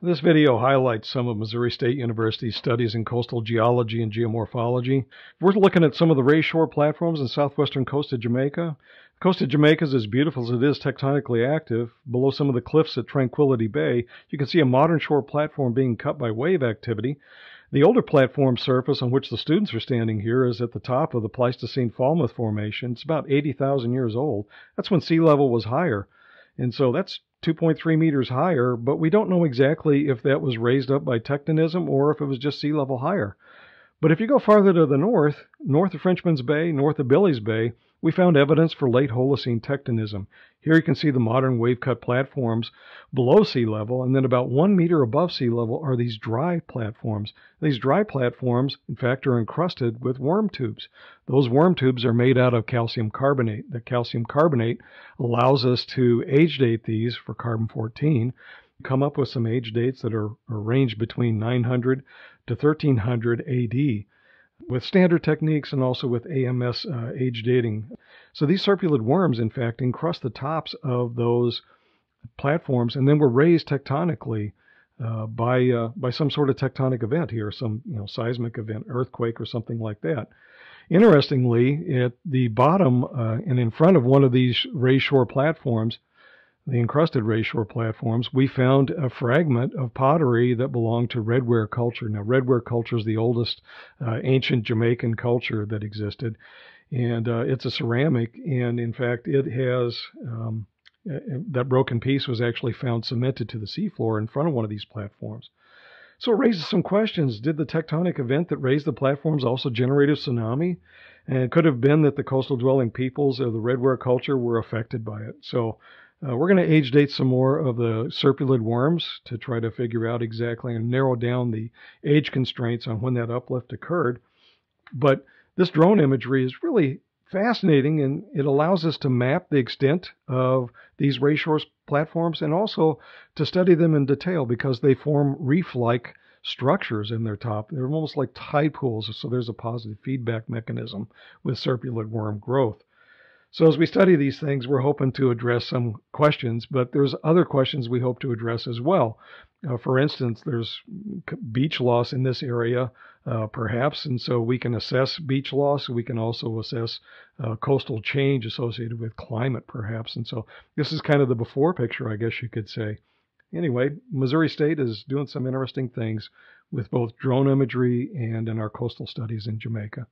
This video highlights some of Missouri State University's studies in coastal geology and geomorphology. We're looking at some of the raised shore platforms in southwestern coast of Jamaica. The coast of Jamaica is as beautiful as it is tectonically active. Below some of the cliffs at Tranquility Bay, you can see a modern shore platform being cut by wave activity. The older platform surface on which the students are standing here is at the top of the Pleistocene Falmouth Formation. It's about 80,000 years old. That's when sea level was higher. And so that's 2.3 meters higher, but we don't know exactly if that was raised up by tectonism or if it was just sea level higher. But if you go farther to the north, north of Frenchman's Bay, north of Billy's Bay, we found evidence for late Holocene tectonism. Here you can see the modern wave-cut platforms below sea level, and then about 1 meter above sea level are these dry platforms. These dry platforms, in fact, are encrusted with worm tubes. Those worm tubes are made out of calcium carbonate. The calcium carbonate allows us to age date these for carbon-14, come up with some age dates that are ranged between 900 to 1300 AD with standard techniques and also with AMS age dating. So these serpulid worms, in fact, encrust the tops of those platforms and then were raised tectonically by some sort of tectonic event here, some seismic event, earthquake or something like that. Interestingly, at the bottom and in front of one of these raised shore platforms, the encrusted raised shore platforms, we found a fragment of pottery that belonged to redware culture. Now, redware culture is the oldest ancient Jamaican culture that existed, and it's a ceramic, and in fact, it has, that broken piece was actually found cemented to the seafloor in front of one of these platforms. So it raises some questions. Did the tectonic event that raised the platforms also generate a tsunami? And it could have been that the coastal dwelling peoples of the redware culture were affected by it. So we're going to age date some more of the serpulid worms to try to figure out exactly and narrow down the age constraints on when that uplift occurred. But this drone imagery is really fascinating, and it allows us to map the extent of these raised shore platforms and also to study them in detail because they form reef-like structures in their top. They're almost like tide pools, so there's a positive feedback mechanism with serpulid worm growth. So as we study these things, we're hoping to address some questions, but there's other questions we hope to address as well. For instance, there's beach loss in this area, perhaps, and so we can assess beach loss. We can also assess coastal change associated with climate, perhaps. And so this is kind of the before picture, I guess you could say. Anyway, Missouri State is doing some interesting things with both drone imagery and in our coastal studies in Jamaica.